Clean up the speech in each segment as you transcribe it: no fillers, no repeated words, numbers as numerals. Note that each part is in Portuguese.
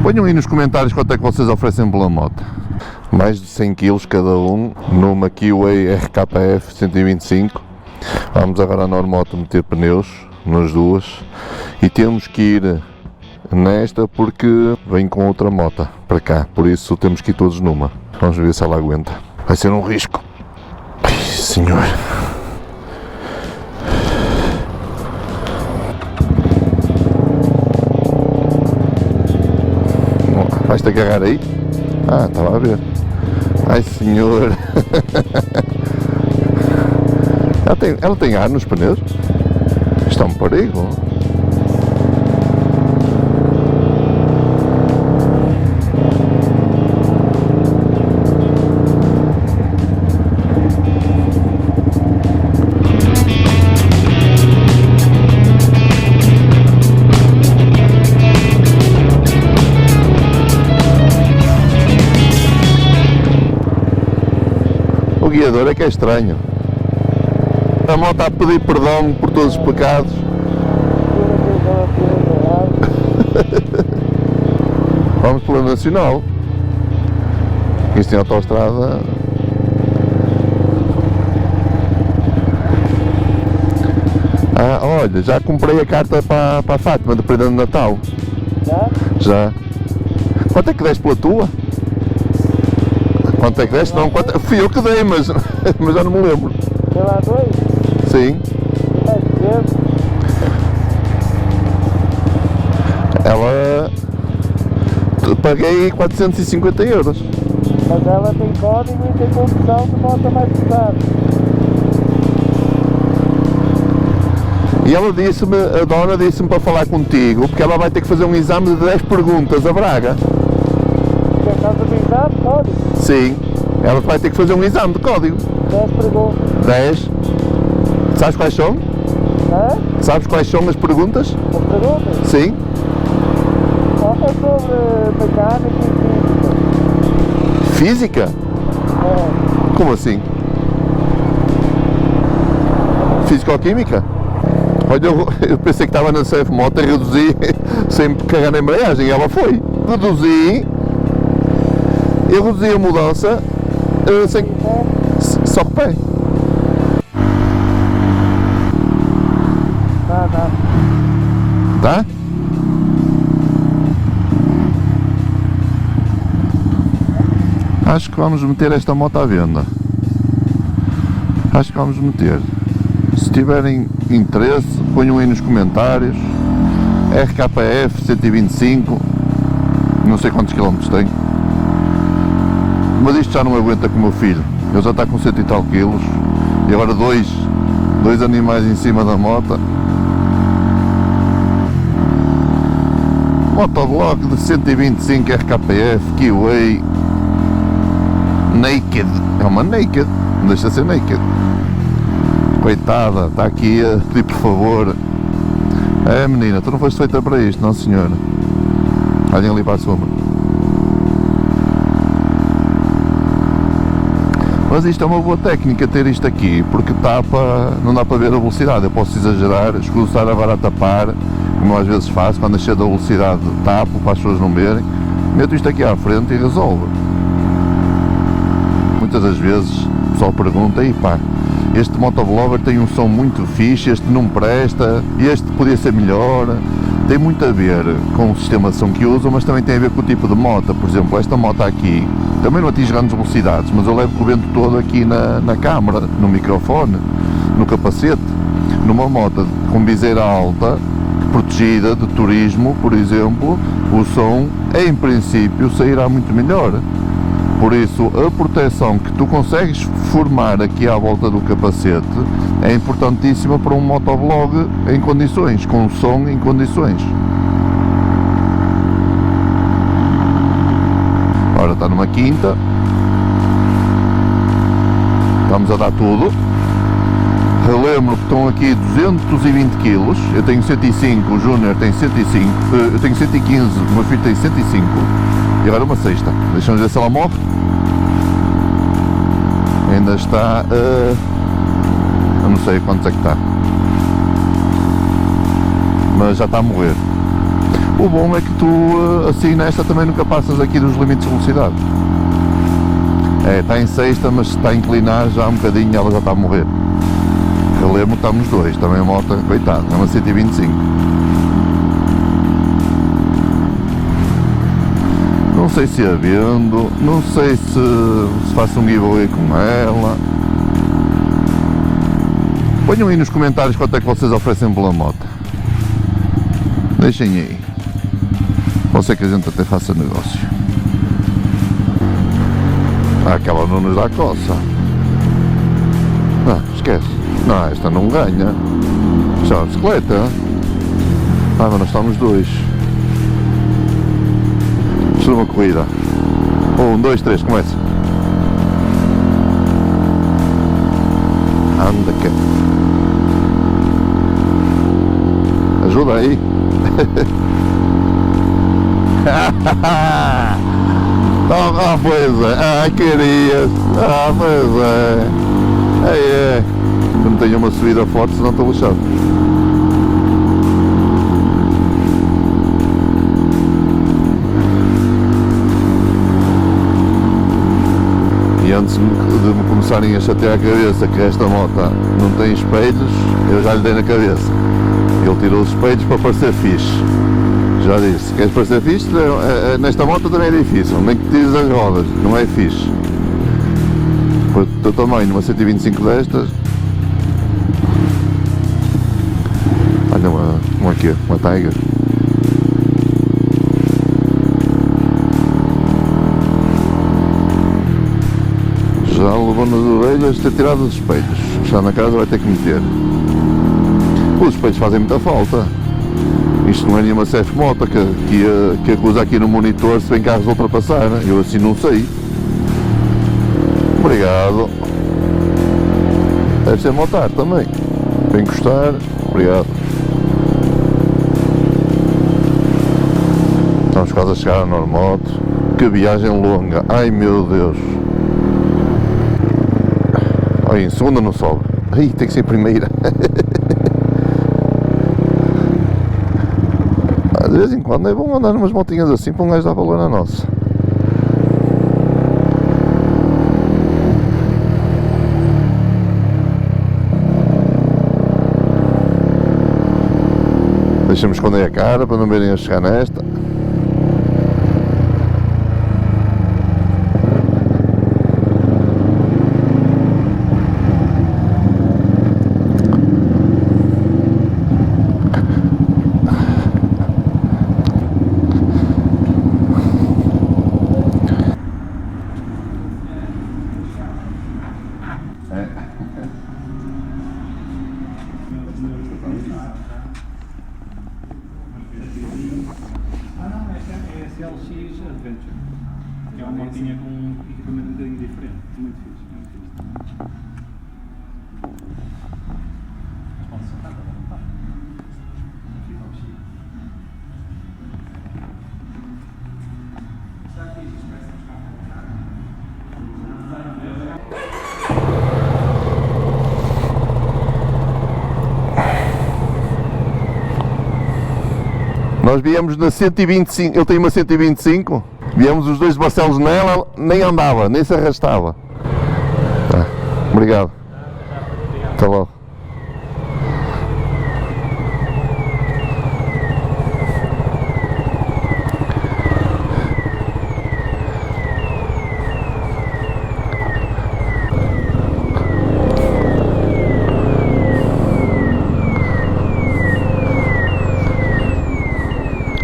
Ponham aí nos comentários quanto é que vocês oferecem pela moto. Mais de 100 kg cada um, numa Kiwi RKF 125. Vamos agora à Normoto meter pneus nas duas e temos que ir nesta porque vem com outra moto para cá, por isso temos que ir todos numa. Vamos ver se ela aguenta. Vai ser um risco. Ai, senhor. Vais-te agarrar aí? Ah, estava a ver. Ai, senhor. Ela tem ar nos pneus? Isto é um perigo. O guiador é que é estranho. A moto a pedir perdão por todos os pecados. Vamos pela Nacional. Isto em autoestrada. Ah, olha, já comprei a carta para a Fátima de Prenda de Natal. Já? Quanto é que deste pela tua? Quanto é que deste? Não, fui eu que dei, mas já não me lembro. Sei lá, 2? Sim. Ela... Paguei 450 €. Mas ela tem código e tem condução de moto mais pesada. E ela disse-me, a dona disse-me para falar contigo, porque ela vai ter que fazer um exame de 10 perguntas a Braga. Que é casa do exame, código? Sim. Ela vai ter que fazer um exame de código. 10 perguntas. 10. Sabes quais são? Sabes quais são as perguntas? As perguntas? Sim. É sobre mecânica e Física? física. Como assim? Físico-química? Olha, eu pensei que estava na CF Moto e reduzi sem carregar na embreagem e ela foi. Eu reduzi a mudança sem... só com o pé. Tá? Acho que vamos meter esta moto à venda. Acho que vamos meter. Se tiverem interesse, ponham aí nos comentários. RKF 125. Não sei quantos quilómetros tem. Mas isto já não aguenta com o meu filho. Ele já está com 100 e tal quilos. E agora dois animais em cima da moto. Motovlog de 125 RKF Kiwi Naked. É uma Naked, não deixa de ser Naked. Coitada, está aqui a pedir por favor. É menina, tu não foste feita para isto, não senhora. Olhem ali para a sombra. Mas isto é uma boa técnica ter isto aqui, porque tapa, não dá para ver a velocidade. Eu posso exagerar, escutar agora a tapar, como eu às vezes faço, quando achei da velocidade tapo para as pessoas não verem, meto isto aqui à frente e resolve. Muitas das vezes o pessoal pergunta, e pá, este motovlogger tem um som muito fixe, este não presta, este podia ser melhor. Tem muito a ver com o sistema de som que usam, mas também tem a ver com o tipo de moto. Por exemplo, esta moto aqui também não atinge grandes velocidades, mas eu levo o vento todo aqui na câmara, no microfone, no capacete. Numa moto com viseira alta, protegida de turismo, por exemplo, o som em princípio sairá muito melhor. Por isso, a proteção que tu consegues formar aqui à volta do capacete é importantíssima para um motovlog em condições, com som em condições. Ora, está numa quinta. Estamos a dar tudo. Relembro que estão aqui 220 kg. Eu tenho 105, o Júnior tem 105, eu tenho 115, o meu filho tem 105. E agora uma sexta. Deixamos ver se ela morre. Ainda está eu não sei quantos é que está, mas já está a morrer. O bom é que tu, assim, nesta também nunca passas aqui dos limites de velocidade. É, está em sexta, mas está a inclinar já um bocadinho, ela já está a morrer. Eu lembro que estamos dois, também a moto, coitado, é uma 125. Não sei se a vendo, não sei se faço um giveaway com ela. Ponham aí nos comentários quanto é que vocês oferecem pela moto. Deixem aí. Pode ser que a gente até faça negócio. Ah, aquela não nos dá coça. Não, esquece. Não, esta não ganha. Já é uma bicicleta. Ah, mas nós estamos dois. Isto é uma corrida. 1, 2, 3, começa. Anda cá. Ajuda aí. Ah, pois é. Ai, querias. Ah, pois é. É. Eu não tenho uma subida forte, senão estou lixado. E antes de me começarem a chatear a cabeça que esta moto não tem espelhos, eu já lhe dei na cabeça. Ele tirou os espelhos para parecer fixe. Já disse, queres parecer fixe? Nesta moto também é difícil, nem que tires as rodas, não é fixe. Para o teu tamanho, numa 125 destas. Olha uma aqui, uma Tiger. Já levou nas orelhas ter tirado os espelhos. Já na casa vai ter que meter. Os espelhos fazem muita falta. Isto não é nenhuma CF moto que acusa aqui no monitor se vem carros a ultrapassar. Eu assim não sei. Obrigado. Deve ser motar também. Para encostar. Obrigado. Estamos quase a chegar à Normoto. Que viagem longa. Ai meu Deus. Ai, em segunda não sobe. Ai, tem que ser primeira. De vez em quando é bom andar numas motinhas assim para um gajo dar valor na nossa. Deixa-me esconder a cara para não verem a chegar nesta. LX Adventure, que é uma motinha com um equipamento um bocadinho diferente, muito fixe, muito fixe. Pode sentar, está à vontade. Aqui está o Chico. Está aqui, parece que Nós viemos na 125, ele tem uma 125, viemos os dois Barcelos nela, nem andava, nem se arrastava. Tá. Obrigado. Até logo.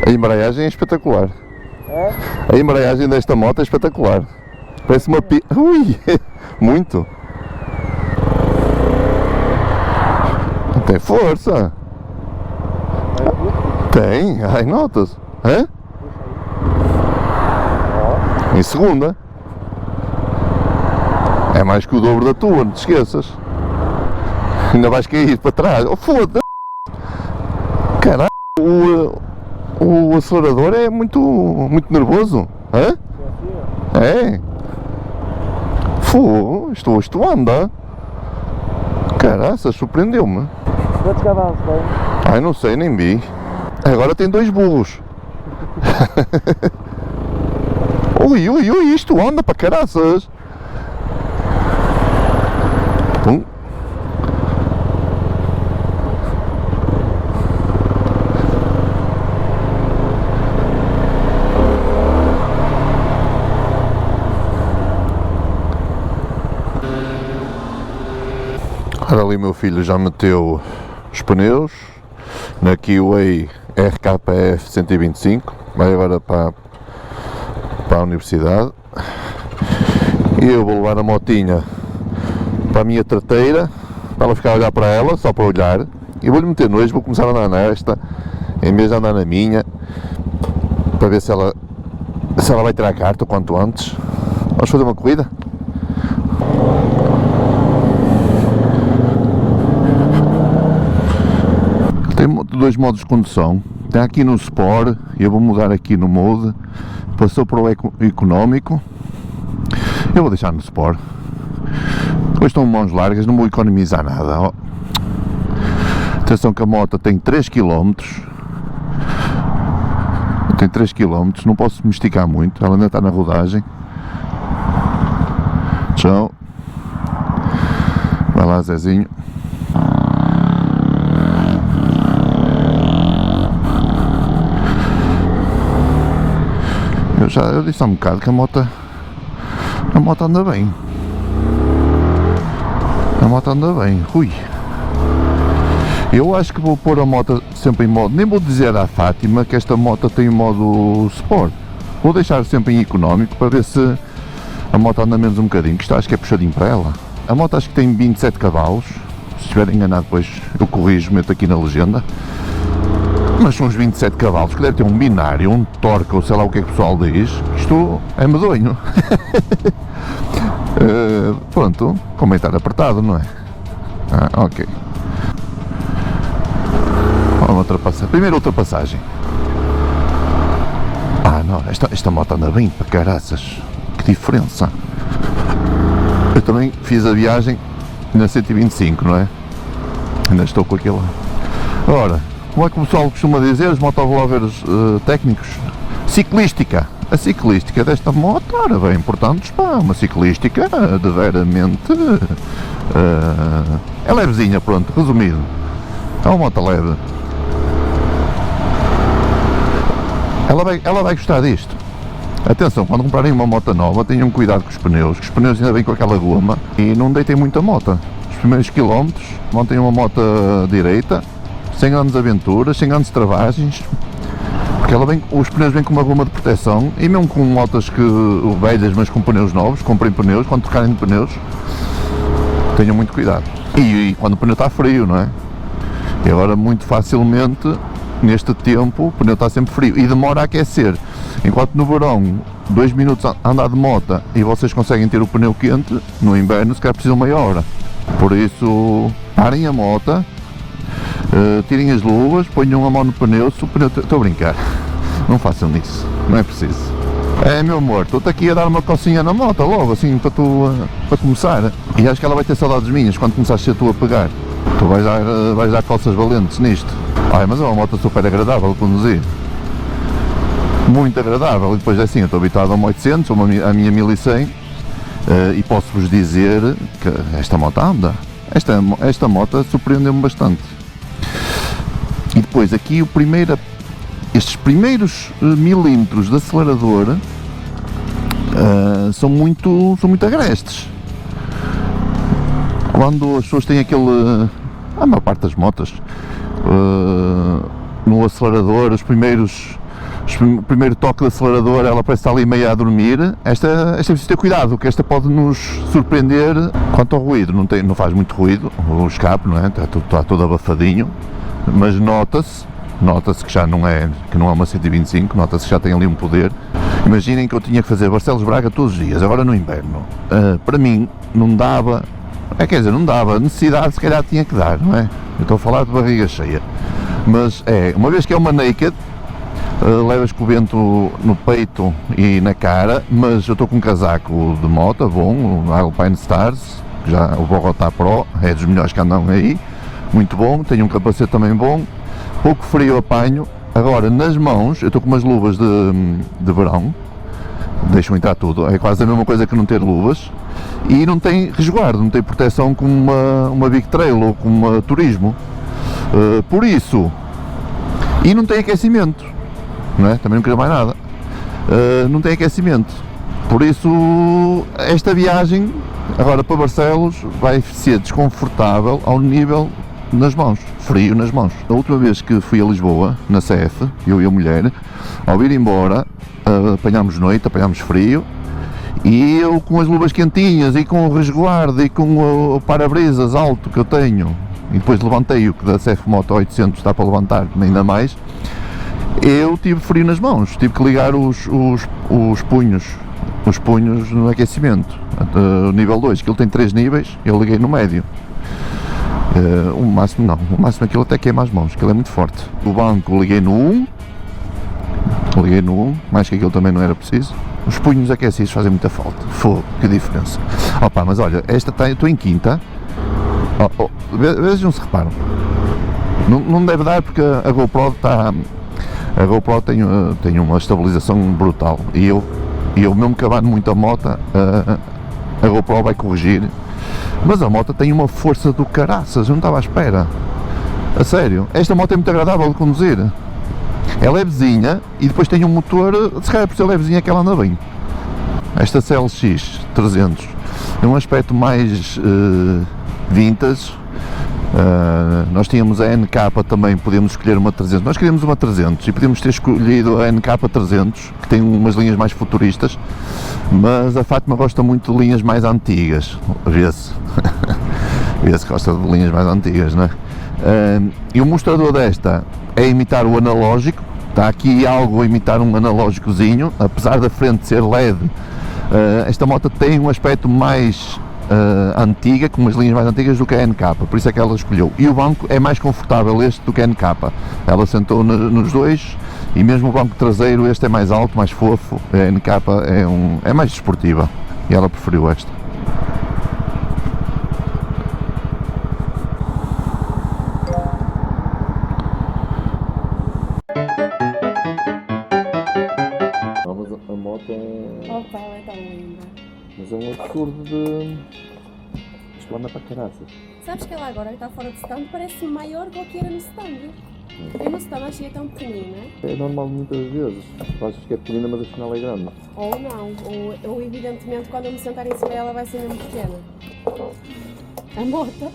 A embreagem é espetacular. É? A embreagem desta moto é espetacular. Parece uma pi... Ui! Muito! Tem força! Tem! Ai, notas! Hã? Em segunda! É mais que o dobro da tua, não te esqueças! Ainda vais cair para trás! Oh, foda-se! Caralho! O acelerador é muito nervoso, hã? É? Fogo, isto anda. Caraças, surpreendeu-me. Quantos cavalos tem? Ai, não sei, nem vi. Agora tem dois burros. Ui, ui, ui, isto anda para caraças. Pum. Ora, ali meu filho já meteu os pneus na Kiwi RKF 125, vai agora para a universidade, e eu vou levar a motinha para a minha trateira, para ela ficar a olhar para ela, só para olhar, e vou-lhe meter no eixo, vou começar a andar nesta, em vez de andar na minha, para ver se ela vai tirar a carta o quanto antes. Vamos fazer uma corrida? Tem dois modos de condução, tem aqui no Sport, eu vou mudar aqui no Mode, passou para o económico, eu vou deixar no Sport, depois estão mãos largas, não vou economizar nada. Ó. Atenção que a moto tem 3 km, não posso me esticar muito, ela ainda está na rodagem. Tchau, vai lá Zezinho. Eu disse há um bocado que a moto anda bem. A moto anda bem. Ui. Eu acho que vou pôr a moto sempre em modo. Nem vou dizer à Fátima que esta moto tem modo Sport. Vou deixar sempre em económico para ver se a moto anda menos um bocadinho. Que isto acho que é puxadinho para ela. A moto acho que tem 27 cavalos. Se estiver enganado, depois eu corrijo, meto aqui na legenda. Mas são uns 27 cavalos, que deve ter um binário, um torque, ou sei lá o que é que o pessoal diz. Isto é medonho. Pronto, convém estar apertado, não é? Ok. Vamos ultrapassar. Primeira ultrapassagem. Não, esta moto anda bem para caraças. Que diferença. Eu também fiz a viagem na 125, não é? Ainda estou com aquilo. Ora, como é que o pessoal costuma dizer, os motovloggers técnicos? Ciclística. A ciclística desta moto, ora bem, portanto, uma ciclística de veramente... é levezinha, pronto, resumido. É uma moto leve. Ela vai gostar disto. Atenção, quando comprarem uma moto nova, tenham cuidado com os pneus, que os pneus ainda vêm com aquela goma, e não deitem muita moto. Os primeiros quilómetros, montem uma moto direita, sem grandes aventuras, sem grandes travagens, porque os pneus vêm com uma goma de proteção, e mesmo com motas velhas, mas com pneus novos, comprem pneus, quando trocarem de pneus, tenham muito cuidado. E quando o pneu está frio, não é? E agora muito facilmente, neste tempo, o pneu está sempre frio e demora a aquecer. Enquanto no verão, 2 minutos a andar de moto e vocês conseguem ter o pneu quente, no inverno se calhar precisam meia hora. Por isso, parem a moto, tirem as luvas, ponham a mão no pneu, se o pneu... Estou a brincar, não façam isso, não é preciso. Meu amor, estou-te aqui a dar uma cocinha na moto logo, assim, para começar. E acho que ela vai ter saudades minhas quando começares a ser tu a pegar. Tu vais dar calças valentes nisto. Mas é uma moto super agradável de conduzir. Muito agradável. E depois é assim, eu estou habituado a uma 800, a minha 1100, e posso-vos dizer que esta moto anda. Esta moto surpreendeu-me bastante. E depois aqui estes primeiros milímetros de acelerador são muito agrestes. Quando as pessoas têm a maior parte das motas, no acelerador, o primeiro toque de acelerador, ela parece estar ali meio a dormir. Esta é preciso ter cuidado, que esta pode nos surpreender. Quanto ao ruído, não faz muito ruído, o escape, não é? Está todo abafadinho, mas nota-se que já não é uma 125, nota-se que já tem ali um poder. Imaginem que eu tinha que fazer Barcelos-Braga todos os dias, agora no inverno. Para mim, não dava, não dava, necessidade se calhar tinha que dar, não é? Eu estou a falar de barriga cheia, mas uma vez que é uma naked, levas com o vento no peito e na cara, mas eu estou com um casaco de moto bom, o Alpine Stars, o Bogotá Pro, é dos melhores que andam aí, muito bom, tenho um capacete também bom, pouco frio apanho, Agora, nas mãos, eu estou com umas luvas de verão, deixam entrar tudo, é quase a mesma coisa que não ter luvas, e não tem resguardo, não tem proteção como uma Big Trail ou como uma Turismo. Por isso, e não tem aquecimento, não é? Também não queria mais nada. Não tem aquecimento, por isso esta viagem agora para Barcelos vai ser desconfortável ao nível nas mãos, frio nas mãos. A última vez que fui a Lisboa, na CF, eu e a mulher, ao ir embora, apanhámos noite, apanhámos frio, e eu com as luvas quentinhas e com o resguardo e com o para-brisas alto que eu tenho, e depois levantei o que da CF Moto 800 está para levantar ainda mais, eu tive frio nas mãos, tive que ligar os punhos no aquecimento, o nível 2, que ele tem 3 níveis, eu liguei no médio. O máximo não, o máximo aquilo até queima as mãos, aquilo é muito forte. O banco liguei no 1, mais que aquilo também não era preciso. Os punhos aquecidos fazem muita falta, fogo, que diferença. Opa, mas olha, esta está, estou em quinta, vejam se reparam, não deve dar porque a GoPro está, a GoPro tem uma estabilização brutal, e eu mesmo cavando muito a moto, a GoPro vai corrigir. Mas a moto tem uma força do caraças, eu não estava à espera. A sério, esta moto é muito agradável de conduzir. É levezinha e depois tem um motor, se calhar por ser levezinha que ela anda bem. Esta CLX 300 é um aspecto mais vintage. Nós tínhamos a NK também, podíamos escolher uma 300. Nós queríamos uma 300 e podíamos ter escolhido a NK 300, que tem umas linhas mais futuristas, mas a Fátima gosta muito de linhas mais antigas, vê-se que gosta de linhas mais antigas, não é? E o mostrador desta é imitar o analógico, está aqui algo a imitar um analógicozinho, apesar da frente ser LED, esta moto tem um aspecto mais antiga, com umas linhas mais antigas do que a NK, por isso é que ela escolheu. E o banco é mais confortável este do que a NK, ela sentou nos dois, e mesmo o banco traseiro este é mais alto, mais fofo. A NK é mais desportiva e ela preferiu esta. Mas a moto é... Opa, ela é tão linda. Mas é um absurdo de... Isto anda para caraças. Sabes que ela agora está fora de stand, parece maior do que era no stand. Eu no stand achei tão pequenina. É normal muitas vezes. Achas que é pequenina, mas afinal é grande. Ou não, ou evidentemente quando eu me sentar em cima dela vai ser mesmo pequena. A moto